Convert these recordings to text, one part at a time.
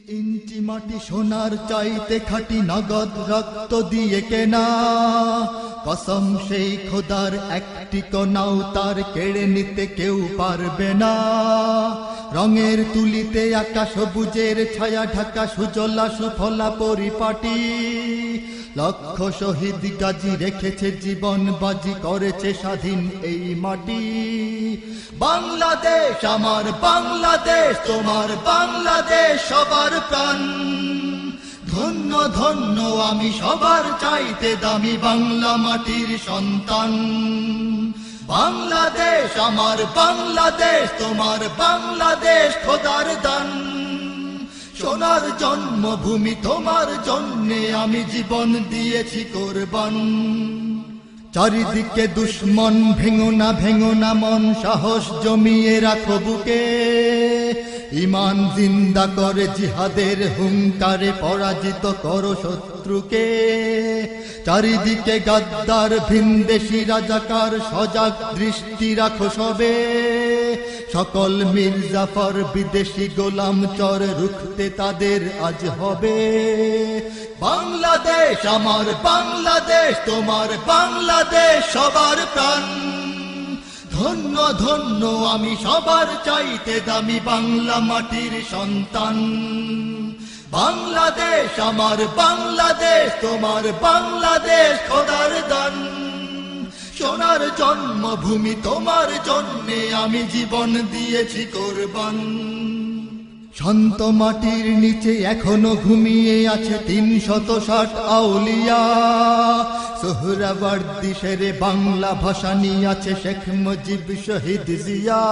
ইঞ্চি মাটি সোনার চাইতে খাঁটি নগদ রক্ত দিয়ে কেনা, কসম সেই খোদার একটি কণাও তার কেড়ে নিতে কেউ পারবে না। রঙের তুলিতে আঁকা সবুজের ছায়া ঢাকা সুজলা সুফলা পরিপাটি, লক্ষ শহীদ গাজী রেখেছে জীবন বাজি, করেছে স্বাধীন এই মাটি। বাংলাদেশ আমার বাংলাদেশ, তোমার বাংলাদেশ সবার প্রাণ। ধন্য ধন্য আমি সবার চাইতে দামি বাংলা মাটির সন্তান। বাংলাদেশ আমার বাংলাদেশ, তোমার বাংলাদেশ খোদার দান। সোনার জন্মভূমি তোমার জন্যে আমি জীবন দিয়েছি কোরবান। চারিদিকে দুশ্মন, ভেঙো না মন, সাহস জমিয়ে রাখো বুকে। ঈমান জিন্দা করে জিহাদের হুঙ্কারে পরাজিত করো শত্রুকে। চারিদিকে গাদ্দার ভিনদেশী রাজাকার, সজাগ দৃষ্টি রাখো সবে। সকল মির্জাফর বিদেশি গোলাম চর, রুখতে তাদের আজ হবে। বাংলাদেশ আমার বাংলাদেশ, তোমার বাংলাদেশ সবার প্রাণ। ধন্য ধন্য আমি সবার চাইতে দামি বাংলা মাটির সন্তান। বাংলাদেশ আমার বাংলাদেশ, তোমার বাংলাদেশ খোদার দান। সোনার জন্মভূমি তোমার জন্যে আমি জীবন দিয়েছি কোরবান। শান্ত মাটির নিচে এখনো ঘুমিয়ে আছে ৩৬০ আউলিয়া। সোহরাওয়ার্দী শেরে বাংলা ভাষা নিয়ে আছে শেখ মুজিব, শহীদ জিয়া।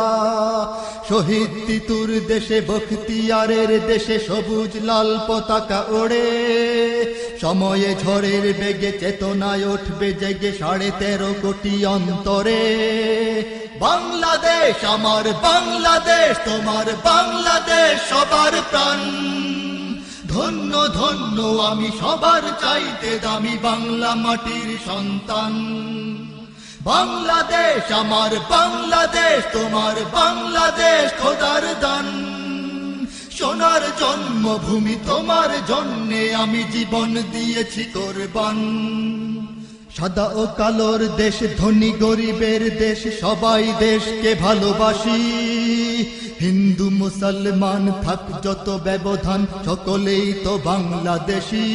শহীদ তিতুর দেশে বখতিয়ারের দেশে সবুজ লাল পতাকা ওড়ে। সময়ে ঝড়ের বেগে চেতনায় উঠবে জেগে ১৩.৫ কোটি অন্তরে। বাংলাদেশ আমার বাংলাদেশ, তোমার বাংলাদেশ সবার প্রাণ। ধন্য ধন্য আমি সবার চাইতে দামি বাংলা মাটির সন্তান। বাংলাদেশ আমার বাংলাদেশ, তোমার বাংলাদেশ খোদার দান। সোনার জন্মভূমি তোমার জন্যে আমি জীবন দিয়েছি কোরবান। সাদা ও কালোর দেশ, ধনী গরিবের দেশ, সবাই দেশকে ভালোবাসি। হিন্দু মুসলমান থাক যত ব্যবধান, সকলেই তো বাংলাদেশী।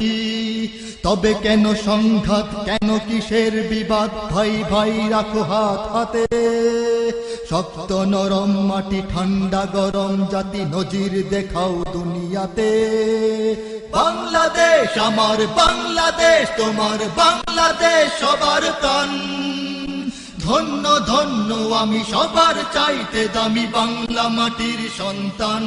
তবে কেন সংঘাত, কেন কিসের বিবাদ, ভাই ভাই রাখো হাত হাতে। শক্ত নরম মাটি, ঠান্ডা গরম জাতি, নজির দেখাও দুনিয়াতে। বাংলাদেশ আমার বাংলাদেশ, তোমার বাংলাদেশ সবার প্রাণ। ধন্য ধন্য আমি সবার চাইতে দামি বাংলা মাটির সন্তান।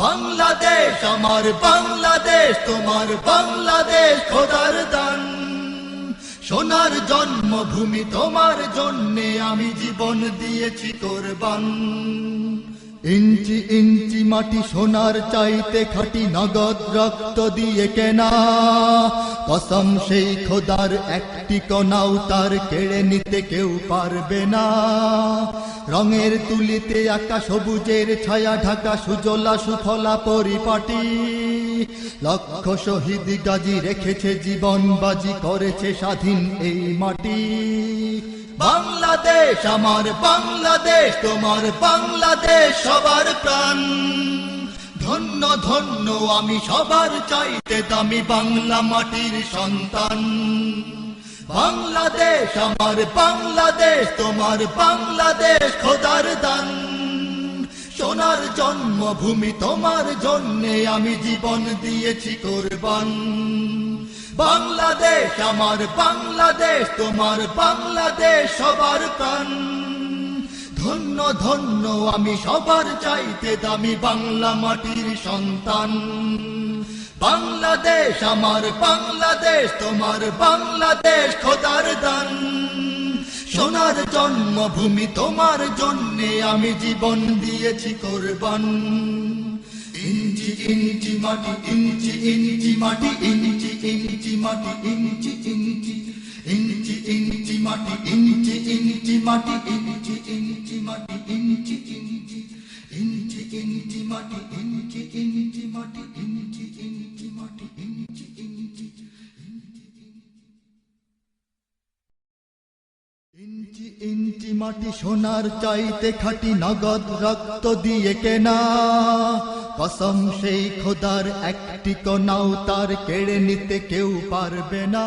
বাংলাদেশ আমার বাংলাদেশ, তোমার বাংলাদেশ খোদার দান। সোনার জন্মভূমি তোমার জন্যে আমি জীবন দিয়েছি কোরবান। ইঞ্চি ইঞ্চি মাটি সোনার চাইতে খাঁটি নগদ রক্ত দিয়ে কেনা, কসম সেই খোদার একটি কণাও তার কেড়ে নিতে কেউ পারবে না। রঙের তুলিতে আঁকা সবুজের ছায়া ঢাকা সুজলা সুফলা পরিপাটি, লক্ষ শহীদ গাজী রেখেছে জীবন বাজি, করেছে স্বাধীন এই মাটি। বাংলাদেশ আমার বাংলাদেশ, তোমার বাংলাদেশ সবার প্রাণ। ধন্য ধন্য আমি সবার চাইতে দামি বাংলা মাটির সন্তান। বাংলাদেশ আমার বাংলাদেশ, তোমার বাংলাদেশ খোদার দান। সোনার জন্মভূমি তোমার জন্যে আমি জীবন দিয়েছি কোরবান। বাংলাদেশ আমার বাংলাদেশ, তোমার বাংলাদেশ সবার প্রাণ। ধন্য ধন্য আমি সবার চাইতে দামি বাংলা মাটির সন্তান। বাংলাদেশ আমার বাংলাদেশ, তোমার বাংলাদেশ খোদার দান। সোনার জন্মভূমি তোমার জন্যে আমি জীবন দিয়েছি কোরবান। ইঞ্চি ইঞ্চি মাটি, ইঞ্চি ইঞ্চি মাটি, ইঞ্চি ইঞ্চি মাটি, ইঞ্চি ইঞ্চি ইঞ্চি ইঞ্চি মাটি, ইঞ্চি ইঞ্চি মাটি, ইঞ্চি ইঞ্চি মাটি, ইঞ্চি ইঞ্চি ইঞ্চি ইঞ্চি মাটি, ইঞ্চি ইঞ্চি মাটি। ইঞ্চি মাটি সোনার চাইতে খাঁটি নগদ রক্ত দিয়ে কেনা কসম সেই খোদার একটি কণাও তার কেড়ে নিতে কেউ পারবে না